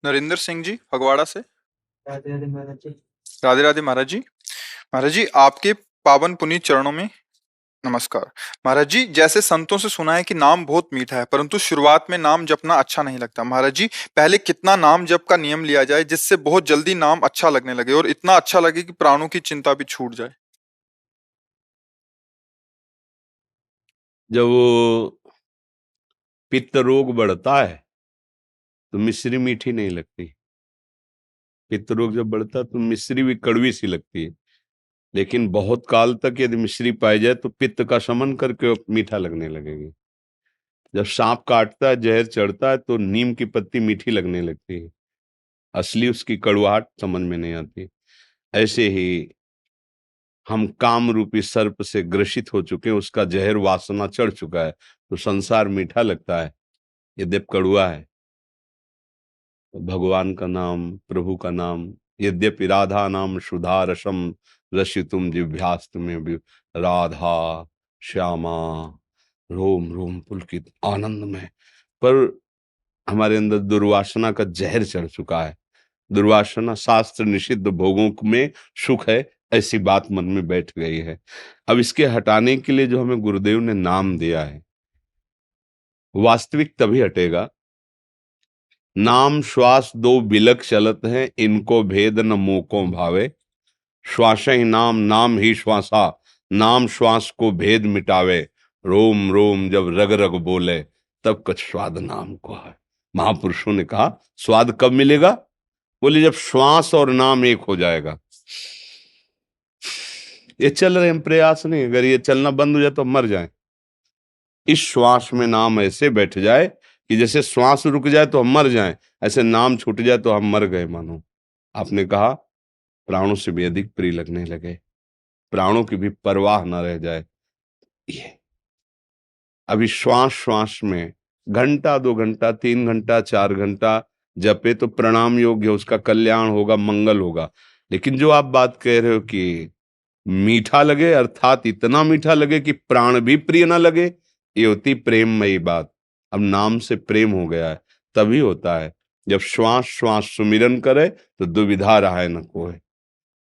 नरेंद्र सिंह जी फगवाड़ा से। राधे राधे महाराज जी। राधे राधे महाराज जी। महाराज जी, आपके पावन पुनीत चरणों में नमस्कार। महाराज जी, जैसे संतों से सुना है कि नाम बहुत मीठा है, परंतु शुरुआत में नाम जपना अच्छा नहीं लगता। महाराज जी, पहले कितना नाम जप का नियम लिया जाए जिससे बहुत जल्दी नाम अच्छा लगने लगे और इतना अच्छा लगे कि प्राणों की चिंता भी छूट जाए। जब वो पित्त रोग बढ़ता है तो मिश्री मीठी नहीं लगती। पित्त रोग जब बढ़ता है तो मिश्री भी कड़वी सी लगती है, लेकिन बहुत काल तक यदि मिश्री पाई जाए तो पित्त का शमन करके वो मीठा लगने लगेगी। जब सांप काटता है, जहर चढ़ता है, तो नीम की पत्ती मीठी लगने लगती है, असली उसकी कड़वाहट समझ में नहीं आती। ऐसे ही हम काम रूपी सर्प से ग्रसित हो चुके हैं, उसका जहर वासना चढ़ चुका है, तो संसार मीठा लगता है, यद्यप कड़वा है। भगवान का नाम, प्रभु का नाम, यद्यपि राधा नाम सुधा रसम रसितुम जिह्वास्त में भी, राधा श्यामा रोम रोम पुलकित आनंद में, पर हमारे अंदर दुर्वासना का जहर चढ़ चुका है। दुर्वासना शास्त्र निषिद्ध भोगों में सुख है, ऐसी बात मन में बैठ गई है। अब इसके हटाने के लिए जो हमें गुरुदेव ने नाम दिया है, वास्तविक तभी हटेगा। नाम श्वास दो बिलक चलत हैं, इनको भेद न मोको भावे। श्वास ही नाम, नाम ही श्वासा, नाम श्वास को भेद मिटावे। रोम रोम जब रग रग बोले, तब कुछ स्वाद नाम को है। महापुरुषों ने कहा स्वाद कब मिलेगा? बोले जब श्वास और नाम एक हो जाएगा। ये चल रहे हैं प्रयास नहीं, अगर ये चलना बंद हो जाए तो मर जाए। इस श्वास में नाम ऐसे बैठ जाए कि जैसे श्वास रुक जाए तो हम मर जाएं, ऐसे नाम छूट जाए तो हम मर गए मानो। आपने कहा प्राणों से भी अधिक प्रिय लगने लगे, प्राणों की भी परवाह न रह जाए। ये अभी श्वास श्वास में घंटा 2 घंटा 3 घंटा 4 घंटा जपे तो प्रणाम योग्य, उसका कल्याण होगा, मंगल होगा। लेकिन जो आप बात कह रहे हो कि मीठा लगे, अर्थात इतना मीठा लगे कि प्राण भी प्रिय ना लगे, ये होती प्रेममयी बात। अब नाम से प्रेम हो गया है, तभी होता है जब श्वास श्वास सुमिरन करे तो दुविधा रहा है न कोई।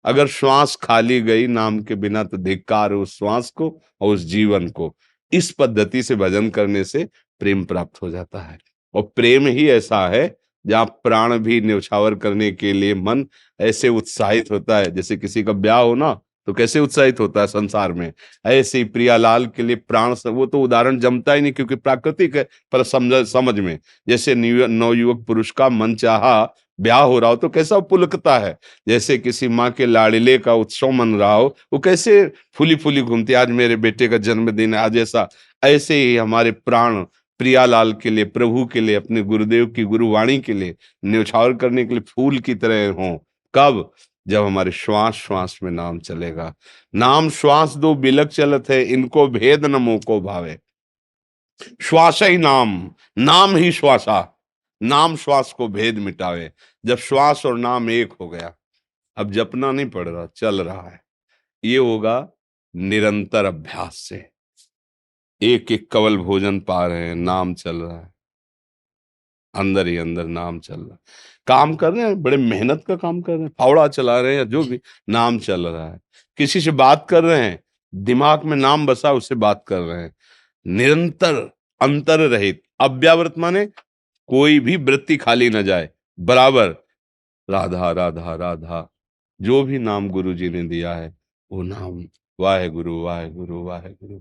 अगर श्वास खाली गई नाम के बिना तो धिक्कार है उस श्वास को और उस जीवन को। इस पद्धति से भजन करने से प्रेम प्राप्त हो जाता है, और प्रेम ही ऐसा है जहाँ प्राण भी न्यौछावर करने के लिए मन ऐसे उत्साहित होता है। जैसे किसी का ब्याह हो ना, तो कैसे उत्साहित होता है संसार में, ऐसे ही प्रियालाल के लिए प्राण वो तो उदाहरण जमता ही नहीं क्योंकि प्राकृतिक है, पर समझ में जैसे नवयुवक पुरुष का मन चाहा ब्याह हो रहा हो तो कैसा पुलकता है। जैसे किसी माँ के लाड़िले का उत्सव मन रहा हो, वो कैसे फूली फूली घूमती, आज मेरे बेटे का जन्मदिन है आज ऐसा। ऐसे ही हमारे प्राण प्रियालाल के लिए, प्रभु के लिए, अपने गुरुदेव की गुरुवाणी के लिए न्यौछावर करने के लिए फूल की तरह हों। कब? जब हमारे श्वास श्वास में नाम चलेगा। नाम श्वास दो बिलक चलत है, इनको भेद न मोको भावे। श्वास ही नाम, नाम ही श्वासा, नाम श्वास को भेद मिटावे। जब श्वास और नाम एक हो गया, अब जपना नहीं पड़ रहा, चल रहा है। ये होगा निरंतर अभ्यास से। एक एक कवल भोजन पा रहे हैं, नाम चल रहा है, अंदर ही अंदर नाम चल रहा है। काम कर रहे हैं, बड़े मेहनत का काम कर रहे हैं, फावड़ा चला रहे हैं या जो भी, नाम चल रहा है। किसी से बात कर रहे हैं, दिमाग में नाम बसा, उससे बात कर रहे हैं। निरंतर, अंतर रहित, अव्यावृत माने कोई भी वृत्ति खाली न जाए, बराबर राधा राधा राधा। जो भी नाम गुरु जी ने दिया है वो नाम, वाहे गुरु वाहे गुरु वाहे गुरु,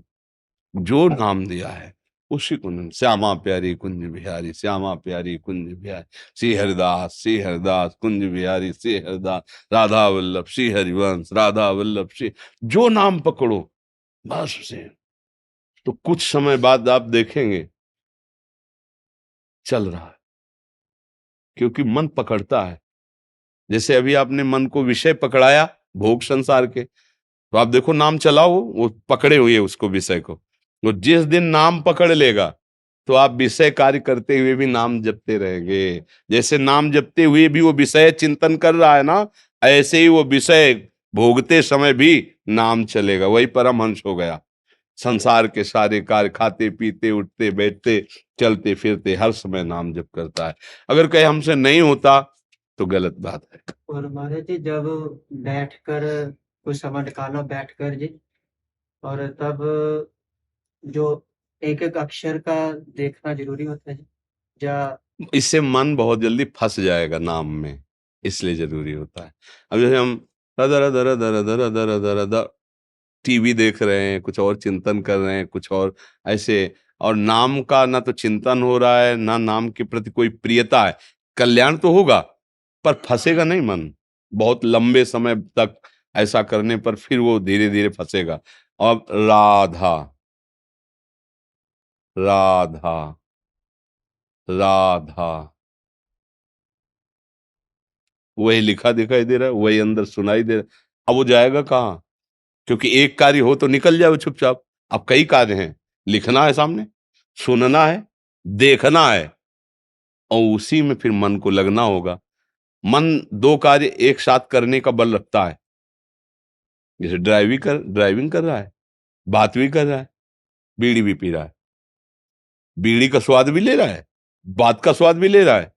जो नाम दिया है उसी को श्यामा प्यारी कुंज बिहारी, श्यामा प्यारी कुंज बिहारी, श्री हरिदास कुंज बिहारी, श्री हरिदास, राधा वल्लभ श्री हरिवंश, राधा वल्लभ श्री, जो नाम पकड़ो बस उसे। तो कुछ समय बाद आप देखेंगे चल रहा है, क्योंकि मन पकड़ता है। जैसे अभी आपने मन को विषय पकड़ाया भोग संसार के, तो आप देखो नाम चलाओ, वो पकड़े हुए उसको, विषय को। वो जिस दिन नाम पकड़ लेगा तो आप विषय कार्य करते हुए भी नाम जपते रहेंगे। जैसे नाम जपते हुए भी वो विषय चिंतन कर रहा है ना, ऐसे ही वो विषय भोगते समय भी नाम चलेगा। वही परमहंस हो गया। संसार के सारे कार्य, खाते पीते उठते बैठते चलते फिरते हर समय नाम जप करता है। अगर कहीं हमसे नहीं होता तो गलत बात है। और महाराज जी जब बैठकर कुछ समय निकालो बैठकर जी, और तब जो एक एक अक्षर का देखना जरूरी होता है जी, या इससे मन बहुत जल्दी फंस जाएगा नाम में, इसलिए जरूरी होता है। अब जैसे हम दर दर दर दर दर दर दर टीवी देख रहे हैं, कुछ और चिंतन कर रहे हैं, कुछ और ऐसे, और नाम का ना तो चिंतन हो रहा है ना नाम के प्रति कोई प्रियता है। कल्याण तो होगा पर फंसेगा नहीं मन, बहुत लंबे समय तक ऐसा करने पर फिर वो धीरे धीरे फंसेगा। अब राधा राधा राधा, वही लिखा दिखाई दे रहा है, वही अंदर सुनाई दे रहा है। अब वो जाएगा कहाँ? क्योंकि एक कार्य हो तो निकल जाओ चुपचाप। अब कई कार्य हैं, लिखना है सामने, सुनना है, देखना है, और उसी में फिर मन को लगना होगा। मन दो कार्य एक साथ करने का बल रखता है। जैसे ड्राइविंग कर रहा है, बात भी कर रहा है, बीड़ी भी पी रहा है, बीड़ी का स्वाद भी ले रहा है, बात का स्वाद भी ले रहा है,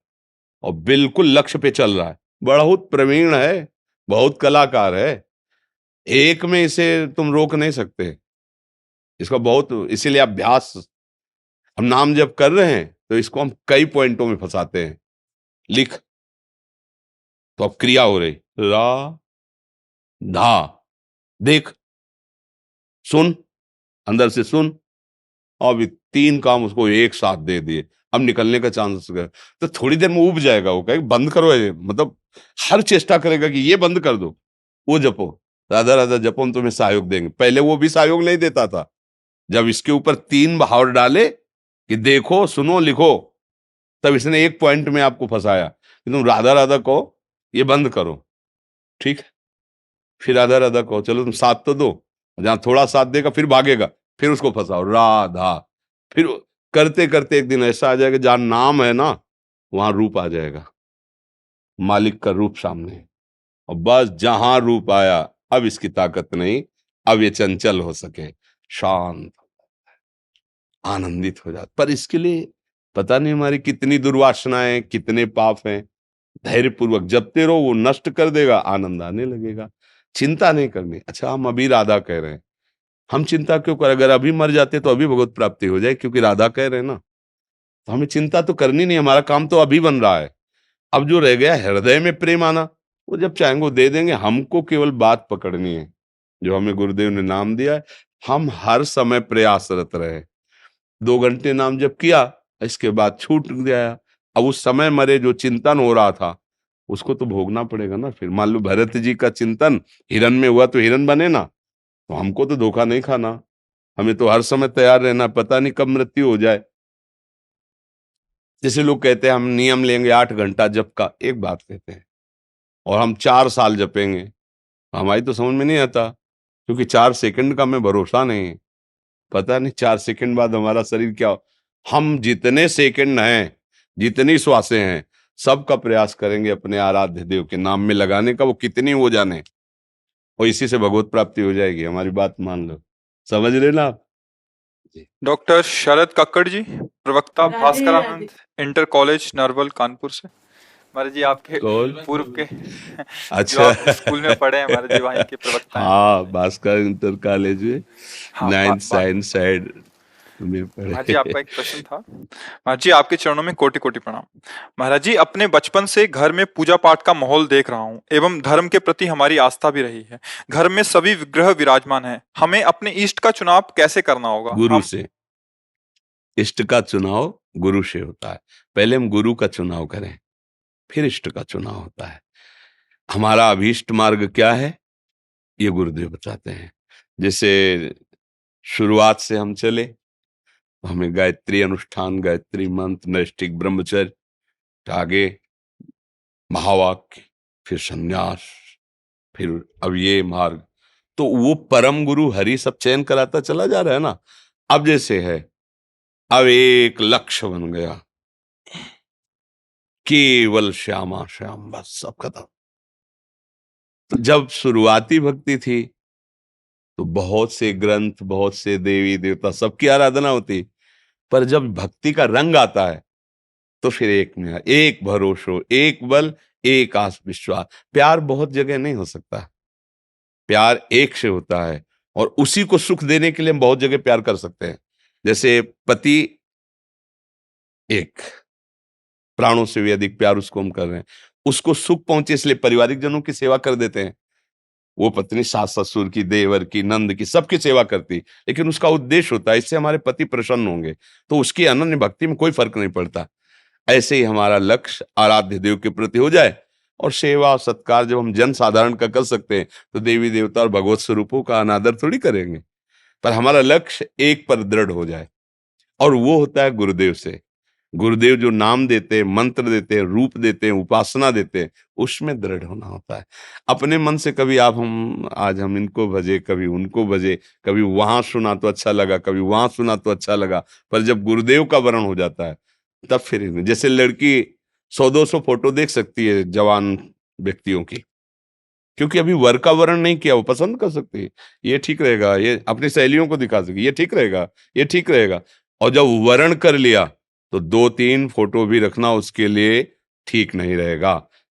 और बिल्कुल लक्ष्य पे चल रहा है। बहुत प्रवीण है, बहुत कलाकार है। एक में इसे तुम रोक नहीं सकते। इसका बहुत, इसीलिए अभ्यास, हम नाम जब कर रहे हैं तो इसको हम कई पॉइंटों में फंसाते हैं। लिख, तो अब क्रिया हो रही, रा धा, देख, सुन, अंदर से सुन। अब ये तीन काम उसको एक साथ दे दिए, अब निकलने का चांस है। तो थोड़ी देर में उब जाएगा, वो कहेगा बंद करो ये, मतलब हर चेष्टा करेगा कि ये बंद कर दो, वो जपो, राधा राधा जपो, हम तुम्हें सहयोग देंगे। पहले वो भी सहयोग नहीं देता था। जब इसके ऊपर तीन भाव डाले कि देखो सुनो लिखो, तब इसने एक पॉइंट में आपको फंसाया कि तुम राधा राधा कहो, ये बंद करो, ठीक है, फिर राधा राधा कहो, चलो तुम साथ तो दो, जहां थोड़ा साथ देगा फिर भागेगा, फिर उसको फंसाओ राधा। फिर करते करते एक दिन ऐसा आ जाएगा जहां नाम है ना, वहां रूप आ जाएगा, मालिक का रूप सामने। और बस जहां रूप आया, अब इसकी ताकत नहीं, अब ये चंचल हो सके, शांत, आनंदित हो जाता। पर इसके लिए पता नहीं हमारी कितनी दुर्वासनाएं, कितने पाप हैं। धैर्य पूर्वक जपते रहो, वो नष्ट कर देगा, आनंद आने लगेगा। चिंता नहीं करनी। अच्छा, हम अभी राधा कह रहे हैं, हम चिंता क्यों करें? अगर अभी मर जाते तो अभी भगवत प्राप्ति हो जाए, क्योंकि राधा कह रहे हैं ना, तो हमें चिंता तो करनी नहीं, हमारा काम तो अभी बन रहा है। अब जो रह गया हृदय में प्रेम आना, वो जब चाहेंगे वो दे देंगे। हमको केवल बात पकड़नी है जो हमें गुरुदेव ने नाम दिया है। हम हर समय प्रयासरत रहे। 2 घंटे नाम जप किया, इसके बाद छूट गया। अब उस समय मरे जो चिंतन हो रहा था, उसको तो भोगना पड़ेगा ना। फिर मान लो भरत जी का चिंतन हिरन में हुआ तो हिरन बने ना, तो हमको तो धोखा नहीं खाना। हमें तो हर समय तैयार रहना, पता नहीं कब मृत्यु हो जाए। जैसे लोग कहते हैं हम नियम लेंगे 8 घंटा जप का, एक बात कहते हैं, और हम 4 साल जपेंगे, हमारी तो समझ में नहीं आता, क्योंकि 4 सेकंड का हमें भरोसा नहीं है। पता नहीं 4 सेकंड बाद हमारा शरीर क्या हो। हम जितने सेकंड हैं, जितनी श्वासें हैं, सबका प्रयास करेंगे अपने आराध्य देव के नाम में लगाने का, वो कितनी हो जाने, और इसी से भगवत प्राप्ति हो जाएगी। हमारी बात मान लो, समझ रहे ना आप? जी। डॉक्टर शरद कक्कड़ जी, प्रवक्ता राधे भास्करानंद राधे। इंटर कॉलेज नरवल कानपुर से। महाराज जी आपके कौन? पूर्व के जो अच्छा। आप स्कूल में पढ़े हैं, महाराज जी वहीं के प्रवक्ता हैं। हाँ, भास्कर इंटर कॉलेज में हाँ, 9th साइंस साइड में महाराज जी पढ़े। आपका एक प्रश्न था। महाराज जी आपके चरणों में कोटि कोटि प्रणाम। महाराज जी, अपने बचपन से घर में पूजा पाठ का माहौल देख रहा हूँ एवं धर्म के प्रति हमारी आस्था भी रही है। घर में सभी विग्रह विराजमान हैं। हमें अपने इष्ट का चुनाव कैसे करना होगा? गुरु से। इष्ट का चुनाव गुरु से होता है। पहले हम गुरु का चुनाव करें, फिर इष्ट का चुनाव होता है। हमारा अभीष्ट मार्ग क्या है, ये गुरुदेव बताते हैं। जैसे शुरुआत से हम चले तो हमें गायत्री अनुष्ठान, गायत्री मंत्र, नैष्ठिक ब्रह्मचर्य, आगे महावाक्य, फिर संन्यास, फिर अब ये मार्ग, तो वो परम गुरु हरि सब चयन कराता चला जा रहा है ना। अब जैसे है, अब एक लक्ष्य बन गया, केवल श्यामा श्याम, बस सब खत्म। तो जब शुरुआती भक्ति थी तो बहुत से ग्रंथ, बहुत से देवी देवता, सबकी आराधना होती, पर जब भक्ति का रंग आता है तो फिर एक में है, एक भरोसो, एक बल, एक आस विश्वास। प्यार बहुत जगह नहीं हो सकता, प्यार एक से होता है, और उसी को सुख देने के लिए हम बहुत जगह प्यार कर सकते हैं। जैसे पति एक, प्राणों से भी अधिक प्यार उसको हम कर रहे हैं, उसको सुख पहुंचे इसलिए पारिवारिक जनों की सेवा कर देते हैं। वो पत्नी सास ससुर की, देवर की, नंद की, सबकी सेवा करती, लेकिन उसका उद्देश्य होता है इससे हमारे पति प्रसन्न होंगे, तो उसकी अनन्य भक्ति में कोई फर्क नहीं पड़ता। ऐसे ही हमारा लक्ष्य आराध्य देव के प्रति हो जाए, और सेवा सत्कार जब हम जन साधारण का कर सकते हैं तो देवी देवता और भगवत स्वरूपों का अनादर थोड़ी करेंगे। पर हमारा लक्ष्य एक पर दृढ़ हो जाए, और वो होता है गुरुदेव से। गुरुदेव जो नाम देते हैं, मंत्र देते हैं, रूप देते हैं, उपासना देते हैं, उसमें दृढ़ होना होता है। अपने मन से कभी आज हम इनको भजे, कभी उनको भजे, कभी वहां सुना तो अच्छा लगा, कभी वहां सुना तो अच्छा लगा, पर जब गुरुदेव का वर्ण हो जाता है तब फिर जैसे लड़की 100-200 फोटो देख सकती है जवान व्यक्तियों की, क्योंकि अभी वर का वर्ण नहीं किया, वो पसंद कर सकती है, ये ठीक रहेगा, ये अपनी सहेलियों को दिखा सके, ये ठीक रहेगा, ये ठीक रहेगा। और जब वर्ण कर लिया तो 2-3 फोटो भी रखना उसके लिए ठीक नहीं रहेगा।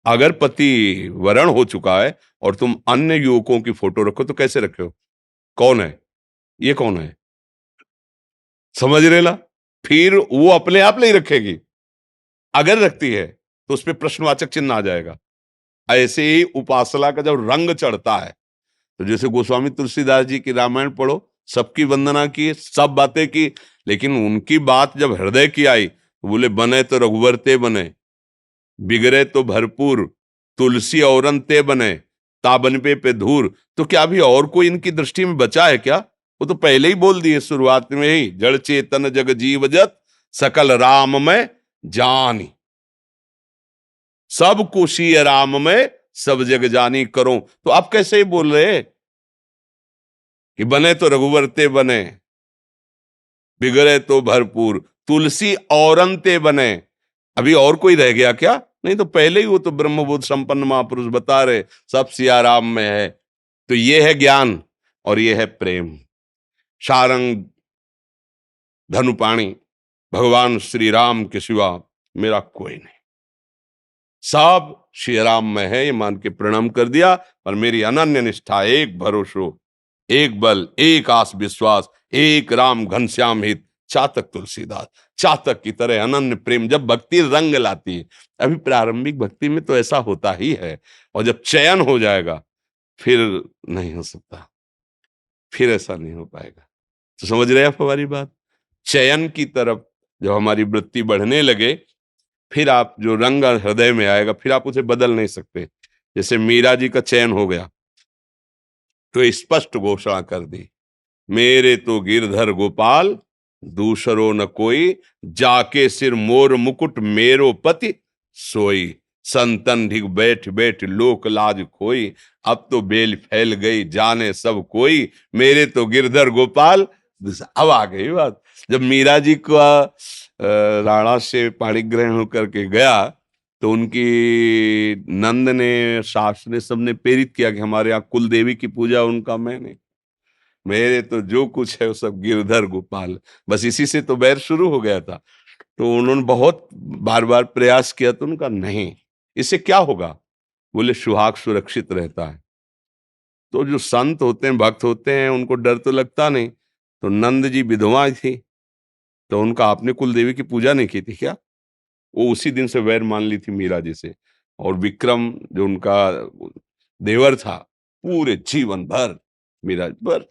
अगर पति वरण हो चुका है और तुम अन्य युवकों की फोटो रखो तो कैसे रखे हो? कौन है ये, कौन है? समझ रहे ना? फिर वो अपने आप नहीं रखेगी, अगर रखती है तो उस पर प्रश्नवाचक चिन्ह आ जाएगा। ऐसे ही उपासना का जब रंग चढ़ता है, तो जैसे गोस्वामी तुलसीदास जी की रामायण पढ़ो, सबकी वंदना की, सब बातें की, लेकिन उनकी बात जब हृदय की आई तो बोले बने तो रघुवर ते बने, बिगड़े तो भरपूर, तुलसी औरन ते बने, ताबन पे धूर। तो क्या अभी और कोई इनकी दृष्टि में बचा है क्या? वो तो पहले ही बोल दिए शुरुआत में ही, जड़ चेतन जग जीव जत सकल राम में जानी, सब कुशी राम में सब जग जानी करो। तो आप कैसे ही बोल रहे कि बने तो रघुवर ते बने, बिगड़े तो भरपूर, तुलसी औरन ते बने। अभी और कोई रह गया क्या? नहीं, तो पहले ही वो तो ब्रह्मबोध संपन्न महापुरुष बता रहे सब सिया राम में है। तो ये है ज्ञान और ये है प्रेम। सारंग धनुपाणी भगवान श्री राम के सिवा मेरा कोई नहीं, सब श्री राम में है, ये मान के प्रणाम कर दिया। और मेरी अनन्य निष्ठा, एक भरोसो, एक बल, एक आस विश्वास, एक राम घनश्याम हित, चातक तुलसीदास। चातक की तरह अनन्य प्रेम जब भक्ति रंग लाती है, अभी प्रारंभिक भक्ति में तो ऐसा होता ही है, और जब चयन हो जाएगा फिर नहीं हो सकता, फिर ऐसा नहीं हो पाएगा। तो समझ रहे आप हमारी बात? चयन की तरफ जब हमारी वृत्ति बढ़ने लगे, फिर आप जो रंग हृदय में आएगा फिर आप उसे बदल नहीं सकते। जैसे मीरा जी का चयन हो गया तो स्पष्ट घोषणा कर दी, मेरे तो गिरधर गोपाल दूसरो न कोई, जाके सिर मोर मुकुट मेरो पति सोई, संतन ढिग बैठ बैठ लोक लाज खोई, अब तो बेल फैल गई जाने सब कोई, मेरे तो गिरधर गोपाल। अब आ गई बात, जब मीरा जी का राणा से पाणी ग्रहण होकर के गया तो उनकी नंद ने, सास ने, सबने प्रेरित किया कि हमारे यहाँ कुल देवी की पूजा, उनका मैंने, मेरे तो जो कुछ है वो सब गिरधर गोपाल। बस इसी से तो बैर शुरू हो गया था। तो उन्होंने बहुत बार बार प्रयास किया तो उनका नहीं, इससे क्या होगा? बोले सुहाग सुरक्षित रहता है। तो जो संत होते हैं, भक्त होते हैं, उनको डर तो लगता नहीं। तो नंद जी विधवा थी, तो उनका आपने कुल देवी की पूजा नहीं की थी क्या? वो उसी दिन से वैर मान ली थी मीरा जी से। और विक्रम जो उनका देवर था, पूरे जीवन भर मीरा पर,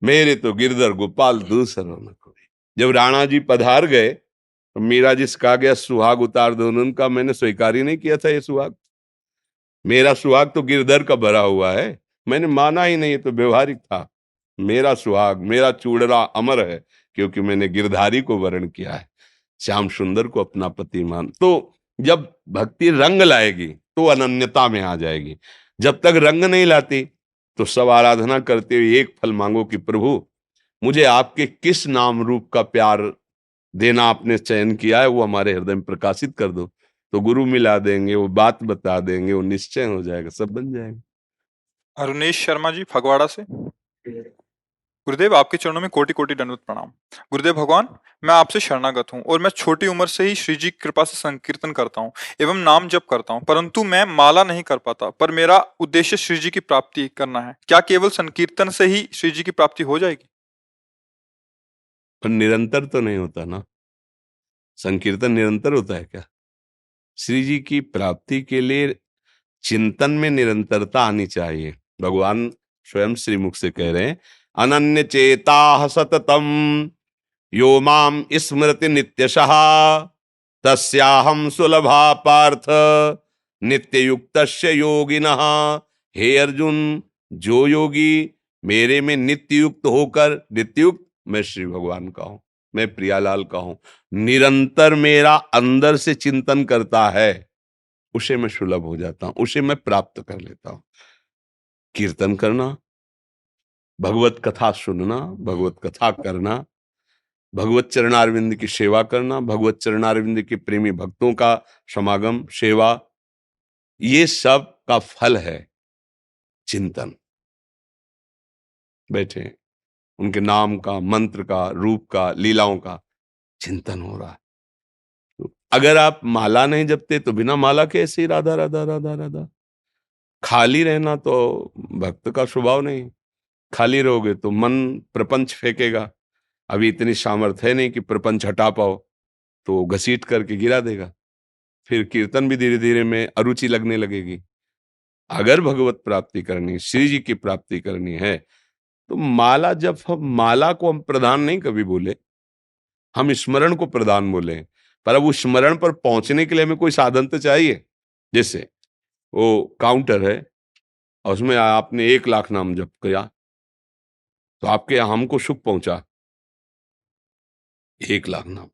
मेरे तो गिरधर गोपाल दूसरा न कोई। जब राणा जी पधार गए तो मीरा जी से कहा गया सुहाग उतार दो, उनका मैंने स्वीकार ही नहीं किया था ये सुहाग, मेरा सुहाग तो गिरधर का भरा हुआ है, मैंने माना ही नहीं, तो व्यवहारिक था। मेरा सुहाग, मेरा चूड़रा अमर है, क्योंकि मैंने गिरधारी को वर्ण किया है, श्याम सुंदर को अपना पति मान। तो जब भक्ति रंग लाएगी तो अनन्यता में आ जाएगी। जब तक रंग नहीं लाती तो सब आराधना करते हुए एक फल मांगो कि प्रभु मुझे आपके किस नाम रूप का प्यार देना आपने चयन किया है वो हमारे हृदय में प्रकाशित कर दो। तो गुरु मिला देंगे, वो बात बता देंगे, वो निश्चय हो जाएगा, सब बन जाएगा। अरुणेश शर्मा जी फगवाड़ा से। गुरुदेव आपके चरणों में कोटि कोटि दंडवत प्रणाम। गुरुदेव भगवान, मैं आपसे शरणागत हूँ और मैं छोटी उम्र से ही श्री जी की कृपा से संकीर्तन करता हूँ एवं नाम जप करता हूँ, परंतु मैं माला नहीं कर पाता। पर मेरा उद्देश्य श्री जी की प्राप्ति करना है। क्या केवल संकीर्तन से ही श्री जी की प्राप्ति हो जाएगी? पर निरंतर तो नहीं होता ना, संकीर्तन निरंतर होता है क्या? श्री जी की प्राप्ति के लिए चिंतन में निरंतरता आनी चाहिए। भगवान स्वयं श्रीमुख से कह रहे हैं, अनन्य चेता सततम यो माम स्मृति नित्यशः तस्याहम सुलभा पार्थ नित्य युक्तस्य योगिनः। हे अर्जुन, जो योगी मेरे में नित्य युक्त होकर, नित्य युक्त मैं श्री भगवान का हूं, मैं प्रियालाल का हूं, निरंतर मेरा अंदर से चिंतन करता है, उसे मैं सुलभ हो जाता हूं, उसे मैं प्राप्त कर लेता हूं। कीर्तन करना, भगवत कथा सुनना, भगवत कथा करना, भगवत चरणारविंद की सेवा करना, भगवत चरणारविंद के प्रेमी भक्तों का समागम, सेवा, ये सब का फल है चिंतन। बैठे उनके नाम का, मंत्र का, रूप का, लीलाओं का चिंतन हो रहा है। तो अगर आप माला नहीं जपते तो बिना माला के ऐसे ही राधा राधा राधा राधा, खाली रहना तो भक्त का स्वभाव नहीं। खाली रहोगे तो मन प्रपंच फेंकेगा। अभी इतनी सामर्थ्य है नहीं कि प्रपंच हटा पाओ, तो घसीट करके गिरा देगा। फिर कीर्तन भी धीरे धीरे में अरुचि लगने लगेगी। अगर भगवत प्राप्ति करनी, श्री जी की प्राप्ति करनी है, तो माला, जब हम माला को हम प्रधान नहीं कभी बोले, हम स्मरण को प्रधान बोले। पर अब उस स्मरण पर पहुंचने के लिए हमें कोई साधन तो चाहिए। जैसे वो काउंटर है और उसमें आपने 1 लाख नाम जप किया, तो आपके हमको सुख पहुंचा 1 लाख नाम।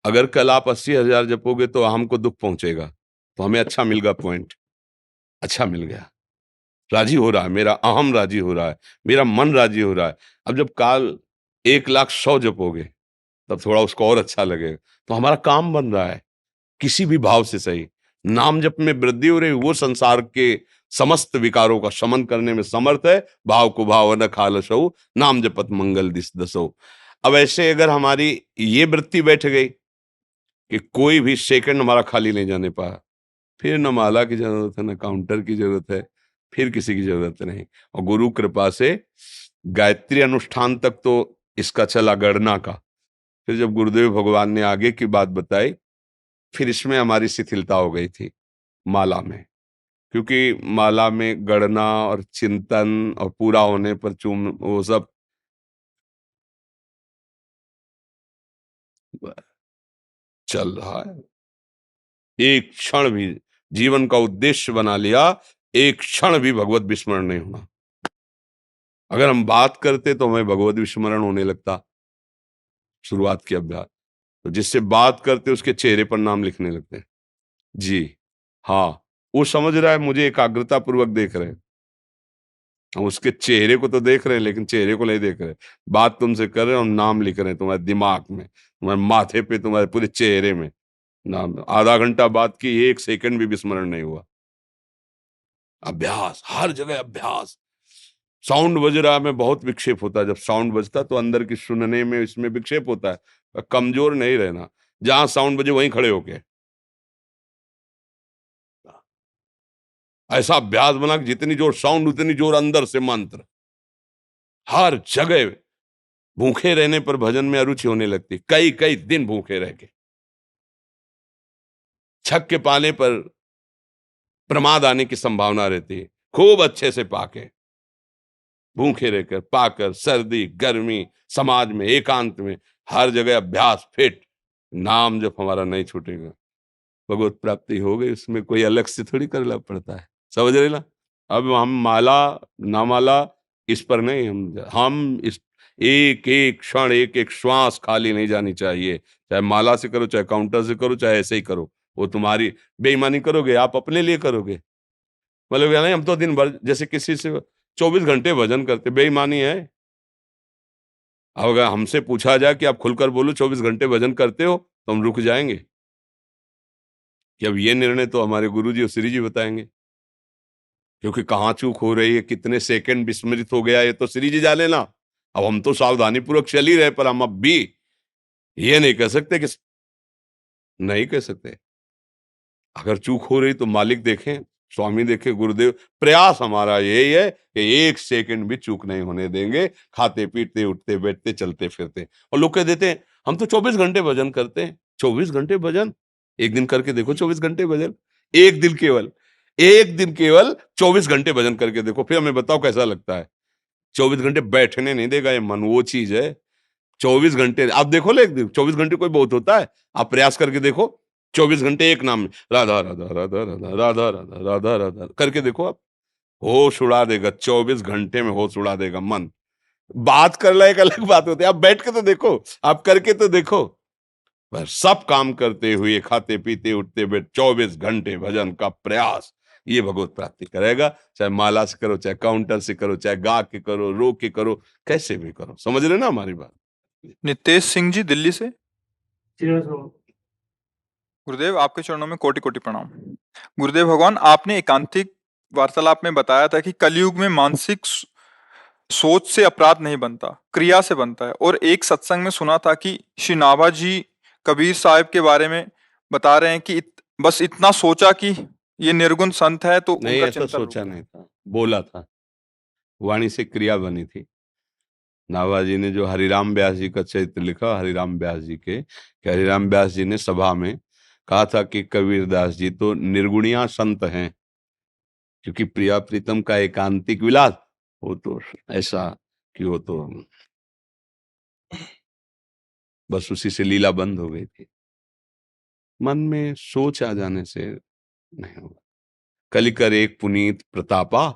अगर कल आप 80,000 जपोगे तो हमको दुख पहुंचेगा, तो हमें अच्छा मिल गया पॉइंट, अच्छा मिल गया, राजी हो रहा है, मेरा अहम राजी हो रहा है, मेरा मन राजी हो रहा है। अब जब काल 1,100,000 जपोगे तब थोड़ा उसको और अच्छा लगेगा, तो हमारा काम बन रहा है किसी भी भाव से सही। नाम जप में वृद्धि हो रही, वो संसार के समस्त विकारों का शमन करने में समर्थ है। भाव को भाव न खालसऊ, नाम जपत मंगल दिस दसो। अब ऐसे अगर हमारी ये वृत्ति बैठ गई कि कोई भी सेकंड हमारा खाली नहीं जाने पाया, फिर न माला की जरूरत है, न काउंटर की जरूरत है, फिर किसी की जरूरत नहीं। और गुरु कृपा से गायत्री अनुष्ठान तक तो इसका चला गणना का। फिर जब गुरुदेव भगवान ने आगे की बात बताई, फिर इसमें हमारी शिथिलता हो गई थी माला में, क्योंकि माला में गणना और चिंतन और पूरा होने पर चूम, वो सब चल रहा है। एक क्षण भी जीवन का उद्देश्य बना लिया, एक क्षण भी भगवत विस्मरण नहीं होना। अगर हम बात करते तो हमें भगवत विस्मरण होने लगता, शुरुआत की अभ्यास। तो जिससे बात करते उसके चेहरे पर नाम लिखने लगते हैं। जी हाँ, वो समझ रहा है मुझे एकाग्रता पूर्वक देख रहे हैं। हम उसके चेहरे को तो देख रहे हैं लेकिन चेहरे को नहीं देख रहे। बात तुमसे कर रहे हैं और नाम लिख रहे हैं तुम्हारे दिमाग में, तुम्हारे माथे पे, तुम्हारे पूरे चेहरे में नाम। आधा घंटा बात की, 1 सेकंड भी विस्मरण नहीं हुआ। अभ्यास, हर जगह अभ्यास। साउंड बज रहा है, में बहुत विक्षेप होता है। जब साउंड बजता तो अंदर की सुनने में, इसमें विक्षेप होता है। कमजोर नहीं रहना, जहां साउंड बजे वहीं खड़े होके ऐसा अभ्यास बना कि जितनी जोर साउंड उतनी जोर अंदर से मंत्र। हर जगह भूखे रहने पर भजन में अरुचि होने लगती। कई कई दिन भूखे रह के, छक के पाने पर प्रमाद आने की संभावना रहती है। खूब अच्छे से पाके, भूखे रहकर, पाकर, सर्दी गर्मी, समाज में, एकांत में, हर जगह अभ्यास फिट। नाम जब हमारा नहीं छूटेगा, भगवत प्राप्ति हो गई। उसमें कोई अलग से थोड़ी करना पड़ता है, समझ रहे ना। अब हम माला ना माला इस पर नहीं, हम इस एक एक क्षण, एक एक श्वास खाली नहीं जानी चाहिए। चाहे माला से करो, चाहे काउंटर से करो, चाहे ऐसे ही करो। वो तुम्हारी बेईमानी करोगे, आप अपने लिए करोगे। मतलब नहीं, हम तो दिन भर जैसे किसी से 24 घंटे भजन करते, बेईमानी है। अब अगर हमसे पूछा जाए कि आप खुलकर बोलो 24 घंटे भजन करते हो, तो हम रुक जाएंगे कि अब ये निर्णय तो हमारे गुरु जी और श्री जी बताएंगे। क्योंकि कहाँ चूक हो रही है, कितने सेकंड विस्मृत हो गया, ये तो श्री जी जाने ना। अब हम तो सावधानी पूर्वक चल ही रहे, पर हम अब भी ये नहीं कह सकते कि नहीं कह सकते। अगर चूक हो रही तो मालिक देखें, स्वामी देखें, गुरुदेव। प्रयास हमारा यही है कि एक सेकंड भी चूक नहीं होने देंगे, खाते पीते उठते बैठते चलते फिरते। और लोग कह देते हैं हम तो 24 घंटे भजन करते हैं। 24 घंटे भजन? एक दिन करके देखो 24 घंटे भजन। एक दिन केवल, एक दिन केवल 24 घंटे भजन करके देखो, फिर हमें बताओ कैसा लगता है। 24 घंटे बैठने नहीं देगा ये मन, वो चीज है। 24 घंटे आप देखो ले, एक दिन 24 घंटे कोई बहुत होता है? आप प्रयास करके देखो, 24 घंटे एक नाम में राधा राधा राधा राधा राधा राधा राधा राधा करके देखो आप। होश उड़ा देगा, 24 घंटे में होश उड़ा देगा मन। बात करना एक अलग बात होती है, आप बैठ के तो देखो, आप करके तो देखो। पर सब काम करते हुए, खाते पीते उठते बैठ 24 घंटे भजन का प्रयास, ये भगवत प्राप्ति करेगा। चाहे माला से करो, चाहे काउंटर से करो, चाहे गा के करो, रो के करो, कैसे भी करो। समझ रहे ना हमारी बात? नितेश सिंह जी दिल्ली से। श्रीनिवास गुरुदेव आपके चरणों में कोटि कोटि प्रणाम। गुरुदेव भगवान, आपने एकांतिक वार्तालाप में बताया था कि कलयुग में मानसिक सोच से अपराध नहीं बनता, क्रिया से बनता है। और एक सत्संग में सुना था कि श्री नाभा जी कबीर साहब के बारे में बता रहे हैं कि बस इतना सोचा कि ये निर्गुण संत है तो नहीं, उनका ऐसा चिंतन रुक सोचा गया। नहीं था, बोला था, वाणी से क्रिया बनी थी। नाभा जी ने जो हरिराम व्यास जी का चरित्र लिखा, हरिराम व्यास जी के, कि हरिराम व्यास जी ने सभा में कहा था कि कबीरदास जी तो निर्गुणिया संत हैं, क्योंकि प्रिया प्रीतम का एकांतिक विलास, वो तो ऐसा कि वो तो बस उसी से लीला बंद हो गई थी। मन में सोच आ जाने से नहीं होगा। कलिकर एक पुनीत प्रतापा,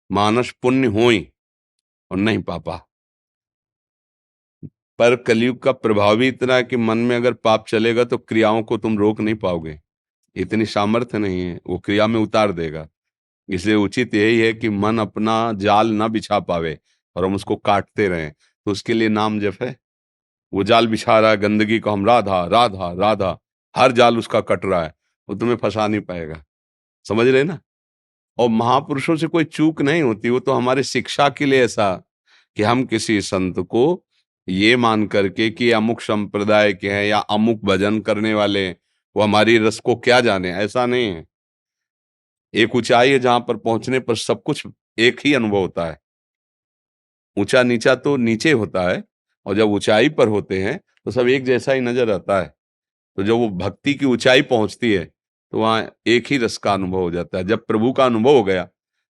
मानस पुण्य होई और नहीं पापा। पर कलयुग का प्रभाव भी इतना है कि मन में अगर पाप चलेगा तो क्रियाओं को तुम रोक नहीं पाओगे, इतनी सामर्थ्य नहीं है, वो क्रिया में उतार देगा। इसलिए उचित यही है कि मन अपना जाल ना बिछा पावे और हम उसको काटते रहें, तो उसके लिए नाम जप है। वो जाल बिछा रहा है गंदगी को, हम राधा राधा राधा, हर जाल उसका कट रहा है, वो तुम्हें फंसा नहीं पाएगा। समझ रहे ना? और महापुरुषों से कोई चूक नहीं होती, वो तो हमारे शिक्षा के लिए ऐसा कि हम किसी संत को ये मान करके कि अमुक संप्रदाय के हैं या अमुक भजन करने वाले, वो हमारी रस को क्या जाने, ऐसा नहीं है। एक ऊंचाई है जहां पर पहुंचने पर सब कुछ एक ही अनुभव होता है। ऊंचा नीचा तो नीचे होता है, और जब ऊंचाई पर होते हैं तो सब एक जैसा ही नजर आता है। तो जब वो भक्ति की ऊंचाई पहुंचती है तो वहां एक ही रस का अनुभव हो जाता है। जब प्रभु का अनुभव हो गया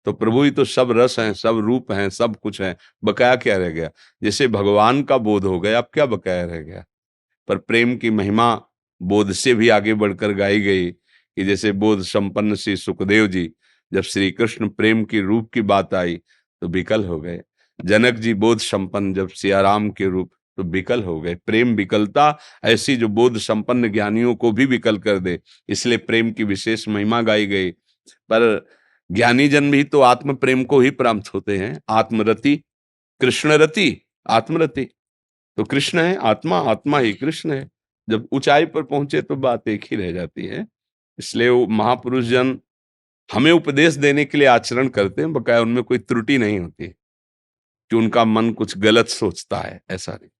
तो प्रभु ही तो सब रस हैं, सब रूप हैं, सब कुछ है, बकाया क्या रह गया? जैसे भगवान का बोध हो गया, अब क्या बकाया रह गया? पर प्रेम की महिमा बोध से भी आगे बढ़कर गाई गई, कि जैसे बोध संपन्न श्री सुखदेव जी, जब श्री कृष्ण प्रेम की रूप की बात आई तो विकल हो गए। जनक जी बोध संपन्न जब सियाराम के रूप, तो विकल हो गए। प्रेम विकलता ऐसी जो बोध संपन्न ज्ञानियों को भी विकल कर दे, इसलिए प्रेम की विशेष महिमा गाई गई। पर ज्ञानी जन भी तो आत्म प्रेम को ही प्राप्त होते हैं। आत्मरति कृष्ण रति, आत्मरति तो कृष्ण है, आत्मा, आत्मा ही कृष्ण है। जब ऊंचाई पर पहुंचे तो बात एक ही रह जाती है। इसलिए वो महापुरुष जन हमें उपदेश देने के लिए आचरण करते हैं, बकाया उनमें कोई त्रुटि नहीं होती कि उनका मन कुछ गलत सोचता है, ऐसा नहीं।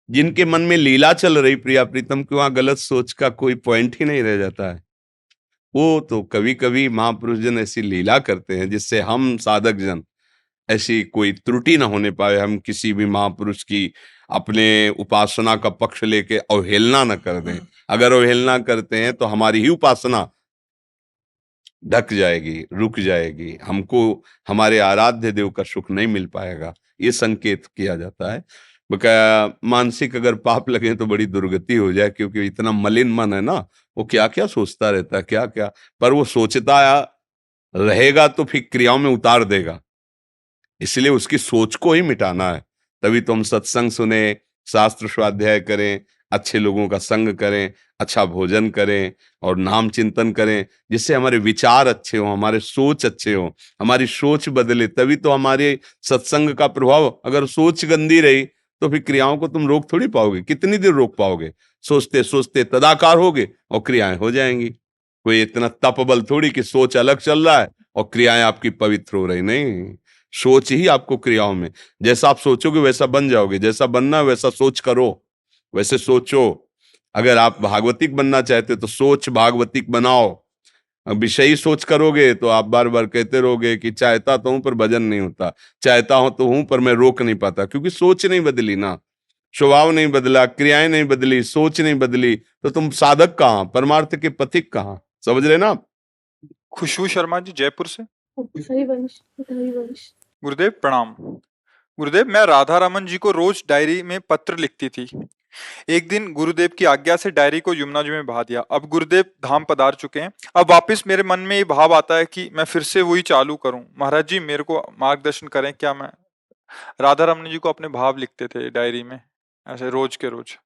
जिनके मन में लीला चल रही प्रिया प्रीतम की, वहां गलत सोच का कोई पॉइंट ही नहीं रह जाता है। वो तो कभी कभी महापुरुष जन ऐसी लीला करते हैं जिससे हम साधक जन ऐसी कोई त्रुटि ना होने पाए, हम किसी भी महापुरुष की अपने उपासना का पक्ष लेके अवहेलना न कर दें। अगर अवहेलना करते हैं तो हमारी ही उपासना ढक जाएगी, रुक जाएगी, हमको हमारे आराध्य देव का सुख नहीं मिल पाएगा, ये संकेत किया जाता है। बकाया मानसिक अगर पाप लगे तो बड़ी दुर्गति हो जाए, क्योंकि इतना मलिन मन है ना, वो क्या क्या सोचता रहता है, क्या क्या। पर वो सोचता रहेगा तो फिर क्रियाओं में उतार देगा, इसलिए उसकी सोच को ही मिटाना है। तभी तो हम सत्संग सुने, शास्त्र स्वाध्याय करें, अच्छे लोगों का संग करें, अच्छा भोजन करें और नाम चिंतन करें, जिससे हमारे विचार अच्छे हों, हमारे सोच अच्छे हों, हमारी सोच बदले। तभी तो हमारे सत्संग का प्रभाव, अगर सोच गंदी रही तो फिर क्रियाओं को तुम रोक थोड़ी पाओगे, कितनी देर रोक पाओगे? सोचते सोचते तदाकार होगे और क्रियाएं हो जाएंगी। कोई इतना तप बल थोड़ी कि सोच अलग चल रहा है और क्रियाएं आपकी पवित्र हो रही, नहीं। सोच ही आपको क्रियाओं में, जैसा आप सोचोगे वैसा बन जाओगे, जैसा बनना है वैसा सोच करो, वैसे सोचो। अगर आप भागवतिक बनना चाहते हो तो सोच भागवतिक बनाओ। अब विषयी सोच करोगे तो आप बार बार कहते रहोगे कि चाहता तो हूं पर भजन नहीं होता, चाहता हूं तो हूं पर मैं रोक नहीं पाता, क्योंकि सोच नहीं बदली ना, स्वभाव नहीं बदला, क्रियाएं नहीं बदली, सोच नहीं बदली, तो तुम साधक कहाँ, परमार्थ के पथिक कहाँ, समझ रहे ना आप? खुशबू शर्मा जी जयपुर से। सही वंश, सही वंश। गुरुदेव प्रणाम। गुरुदेव, मैं राधा रमन जी को रोज डायरी में पत्र लिखती थी। एक दिन गुरुदेव की आज्ञा से डायरी को यमुना जी में बहा दिया। अब गुरुदेव धाम पधार चुके हैं। अब वापस मेरे मन में ये भाव आता है कि मैं फिर से वही चालू करूं। महाराज जी मेरे को मार्गदर्शन करें। क्या मैं राधा रमन जी को अपने भाव लिखते थे डायरी में ऐसे रोज के रोज।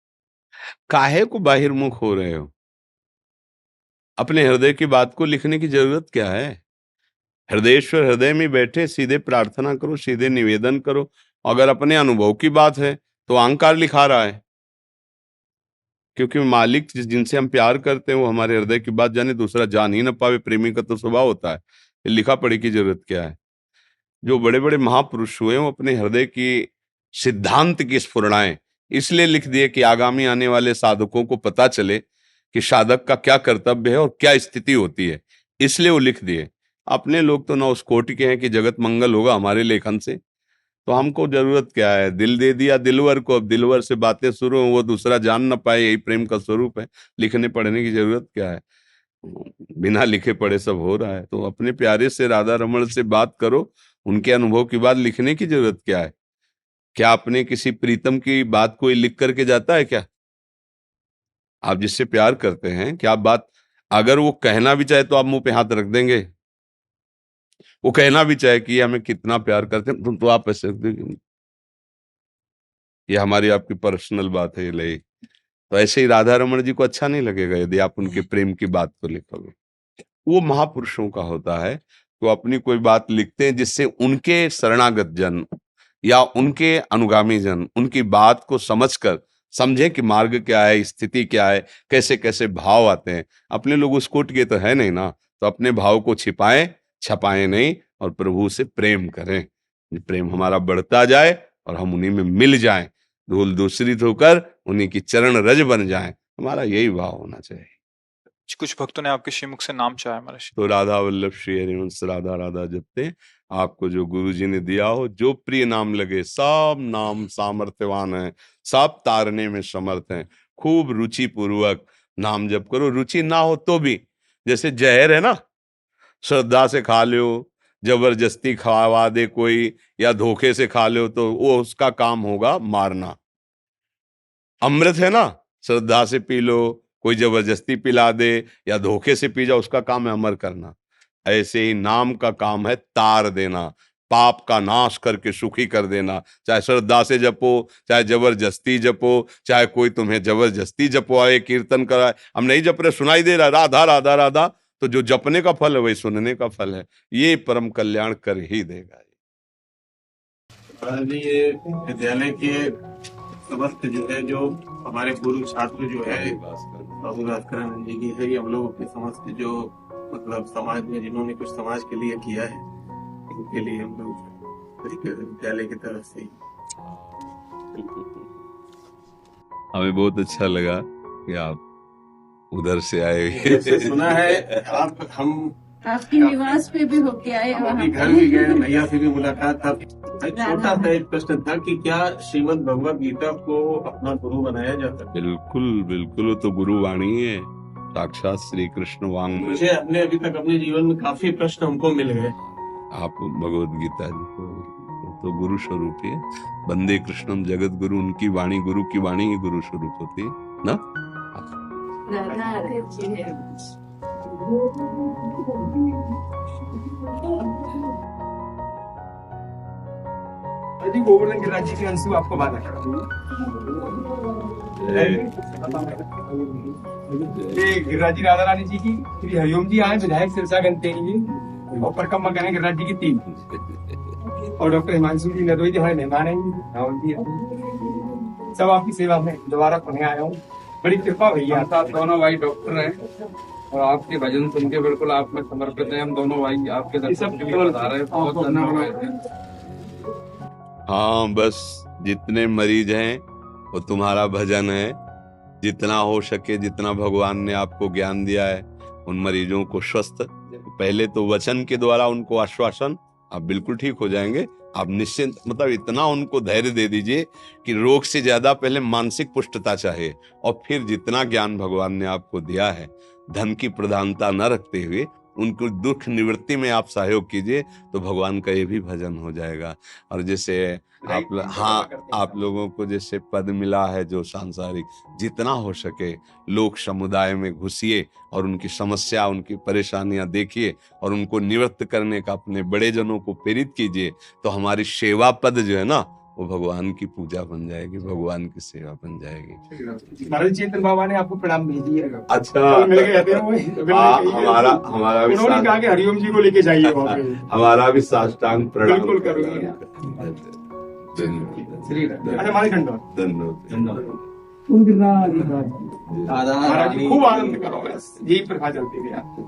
काहे को बाहिर्मुख हो रहे हो? अपने हृदय की बात को लिखने की जरूरत क्या है? हृदयेश्वर हृदय में बैठे सीधे प्रार्थना करो, सीधे निवेदन करो। अगर अपने अनुभव की बात है तो अहंकार लिखा रहा है, क्योंकि मालिक जिनसे हम प्यार करते हैं वो हमारे हृदय की बात जाने, दूसरा जान ही न पावे, प्रेमी का तो स्वभाव होता है। ये लिखा पढ़ी की जरूरत क्या है? जो बड़े बड़े महापुरुष हुए वो अपने हृदय की सिद्धांत की स्फुरणाएं इसलिए लिख दिए कि आगामी आने वाले साधकों को पता चले कि साधक का क्या कर्तव्य है और क्या स्थिति होती है, इसलिए वो लिख दिए। अपने लोग तो ना उस कोटि के हैं कि जगत मंगल होगा हमारे लेखन से, तो हमको जरूरत क्या है? दिल दे दिया दिलवर को, अब दिलवर से बातें शुरू हो, वो दूसरा जान ना पाए, यही प्रेम का स्वरूप है। लिखने पढ़ने की जरूरत क्या है? बिना लिखे पढ़े सब हो रहा है। तो अपने प्यारे से राधा रमण से बात करो, उनके अनुभव की बात लिखने की जरूरत क्या है? क्या आपने किसी प्रीतम की बात कोई लिख करके जाता है क्या? आप जिससे प्यार करते हैं, क्या आप बात, अगर वो कहना भी चाहे तो आप मुंह पे हाथ रख देंगे? वो कहना भी चाहे कि ये हमें कितना प्यार करते हैं, तो आप ऐसे रख देंगे? ये हमारी आपकी पर्सनल बात है, ये ले। तो ऐसे ही राधा रमण जी को अच्छा नहीं लगेगा यदि आप उनके प्रेम की बात को लिखोगे। वो महापुरुषों का होता है, तो अपनी कोई बात लिखते हैं जिससे उनके शरणागत जन या उनके अनुगामी जन उनकी बात को समझकर समझें कि मार्ग क्या है, स्थिति क्या है, कैसे कैसे भाव आते हैं। अपने लोग उस कोट के तो है नहीं ना, तो अपने भाव को छिपाएं, छपाएं नहीं, और प्रभु से प्रेम करें। प्रेम हमारा बढ़ता जाए और हम उन्हीं में मिल जाएं, धूल दूसरित होकर उन्हीं की चरण रज बन जाएं। हमारा यही भाव होना चाहिए। कुछ भक्तों ने आपके श्रीमुख से नाम चाहा महाराज। तो राधा वल्लभ श्री हरिवंश राधा राधा जपते, आपको जो गुरु जी ने दिया हो, जो प्रिय नाम लगे, सब नाम सामर्थ्यवान है, सब तारने में समर्थ हैं। खूब रुचि पूर्वक नाम जप करो। रुचि ना हो तो भी, जैसे जहर है ना, श्रद्धा से खा लो, जबरदस्ती खावा दे कोई या धोखे से खा लो तो वो उसका काम होगा मारना। अमृत है ना, श्रद्धा से पी लो, कोई जबरदस्ती पिला दे या धोखे से पी जाओ, उसका काम है अमर करना। ऐसे ही नाम का काम है तार देना, पाप का नाश करके सुखी कर देना। चाहे श्रद्धा से जपो, चाहे जबरदस्ती जपो, चाहे कोई तुम्हें जबरदस्ती जपवाए, कीर्तन कराए। हम नहीं जप रहे, सुनाई दे रहा राधा राधा राधा, तो जो जपने का फल है वही सुनने का फल है। ये परम कल्याण कर ही देगा। ये विद्यालय के समस्त जो है, जो हमारे गुरु छात्र जो है बाबू भास्करानंद जी की है, ये हम लोग के समस्त जो मतलब समाज में जिन्होंने कुछ समाज के लिए किया है, इनके लिए हम लोग विद्यालय की तरफ से हमें बहुत अच्छा लगा कि आप उधर से आए। जैसे सुना है आप, हम आपके निवास पे भी होके आए, अभी घर भी गए, भैया से भी मुलाकात था। छोटा सा एक प्रश्न था कि क्या श्रीमद् भगवद गीता को अपना गुरु बनाया जा सकता है? बिल्कुल बिल्कुल, वो तो गुरु वाणी है, साक्षात श्री कृष्ण वांग। मुझे अपने अभी तक अपने जीवन में काफी प्रश्न हमको मिल गए। आप भगवद गीता जी को तो गुरु स्वरूप है। बंदे कृष्णम जगत गुरु, उनकी वाणी, गुरु की वाणी ही गुरु स्वरूप होती है ना। यदि गोवर्धन गिरिराज जी के अंशु आपको बात है, ये गिरिराज जी राधा रानी जी की, श्री हरिओम जी आए, विधायक सिरसा गणतेनी जी, और परिक्रमा करें गिरिराज जी की 3, और डॉक्टर हिमांशु जी नदोई जी हमारे मेहमान हैं, राहुल जी, सब आपकी सेवा में दोबारा पुणे आया हूँ। बड़ी कृपा भैया, दोनों भाई डॉक्टर हैं, और आपके भजन सुन के बिल्कुल आप में समर्पित है। हम दोनों भाई आपके दर्शन के लिए बता रहे हैं। बहुत धन्यवाद। हाँ, बस जितने मरीज हैं वो तुम्हारा भजन है। जितना हो सके, जितना भगवान ने आपको ज्ञान दिया है, उन मरीजों को स्वस्थ, पहले तो वचन के द्वारा उनको आश्वासन, आप बिल्कुल ठीक हो जाएंगे। आप निश्चिंत, मतलब इतना उनको धैर्य दे दीजिए कि रोग से ज्यादा पहले मानसिक पुष्टता चाहिए, और फिर जितना ज्ञान भगवान ने आपको दिया है, धन की प्रधानता न रखते हुए उनको दुख निवृत्ति में आप सहयोग कीजिए, तो भगवान का ये भी भजन हो जाएगा। और जैसे आप लोगों को जैसे पद मिला है जो सांसारिक, जितना हो सके लोक समुदाय में घुसिए और उनकी समस्या, उनकी परेशानियां देखिए और उनको निवृत्त करने का अपने बड़े जनों को प्रेरित कीजिए। तो हमारी सेवा पद जो है ना, वो भगवान की पूजा बन जाएगी, भगवान की सेवा बन जाएगी। महाराज चेतन बाबा ने आपको प्रणाम भेज दिया। अच्छा, मिल गए थे हमारा भी उन्होंने कहा कि हरिओम जी को लेके जाइए वहाँ पे। हमारा भी साष्टांग प्रणाम। बिल्कुल करूंगा। अच्छा, हमारे खंडवा महाराज जी खूब आनंद करो, बस यही प्रथा चलती थी आपको।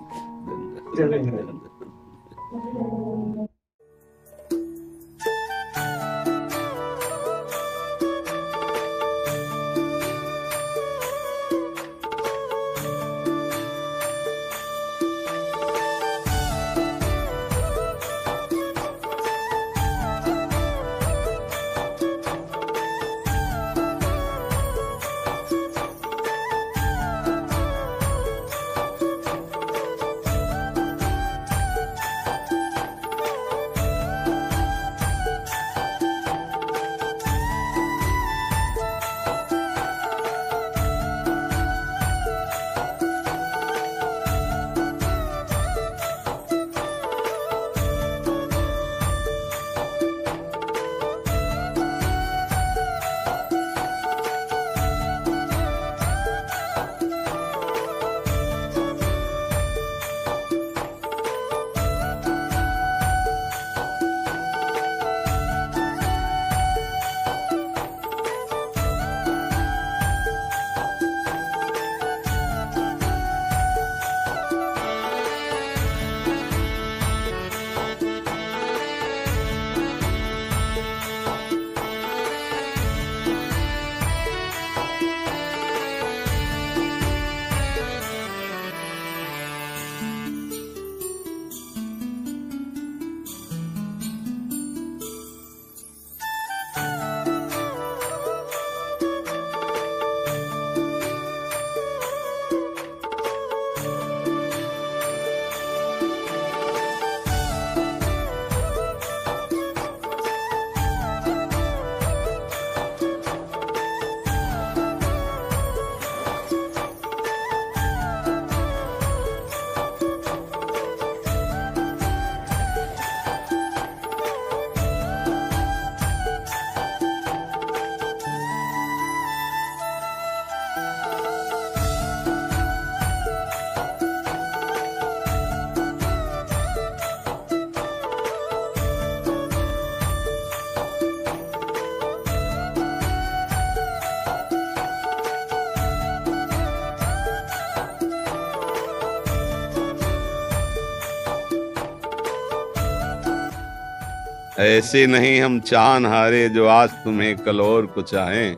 ऐसे नहीं हम चाहन हारे जो आज तुम्हें कल और को चाहें,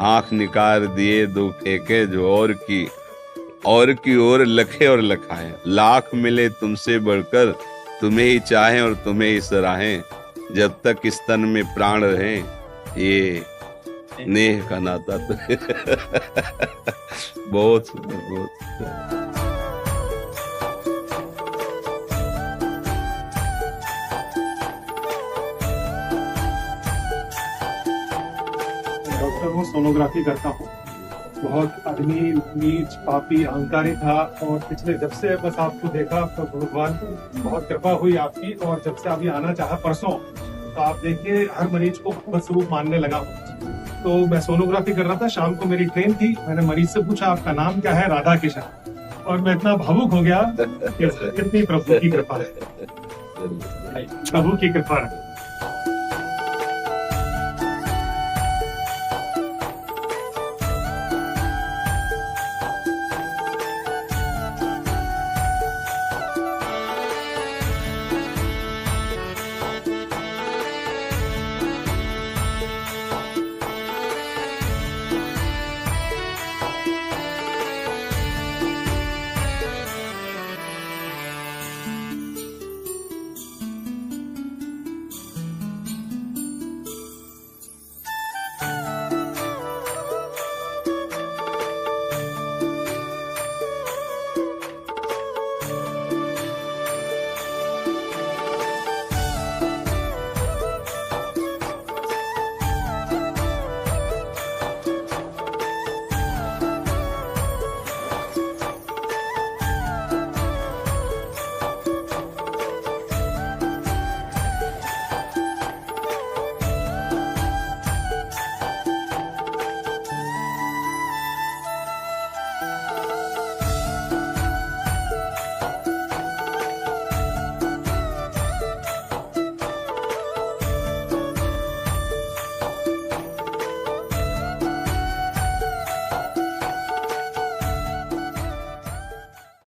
आंख निकाल दिए दो फेंके जो और की ओर लखे और लखाएं। लाख मिले तुमसे बढ़कर तुम्हें ही चाहें और तुम्हें ही सराहें, जब तक इस तन में प्राण रहे ये नेह का नाता तो बहुत सुंदर, बहुत सुंदर। डॉक्टर हूँ, सोनोग्राफी करता हूँ। बहुत आदमी नीच पापी अहंकारी था, और पिछले जब से बस आपको देखा तो भगवान बहुत कृपा हुई आपकी, और जब से अभी आना चाहा परसों, तो आप देखिए हर मरीज को भगवत स्वरूप मानने लगा हूँ। तो मैं सोनोग्राफी कर रहा था, शाम को मेरी ट्रेन थी, मैंने मरीज से पूछा आपका नाम क्या है? राधा किशन। और मैं इतना भावुक हो गया कि कितनी प्रभु की कृपा है, प्रभु की कृपा है।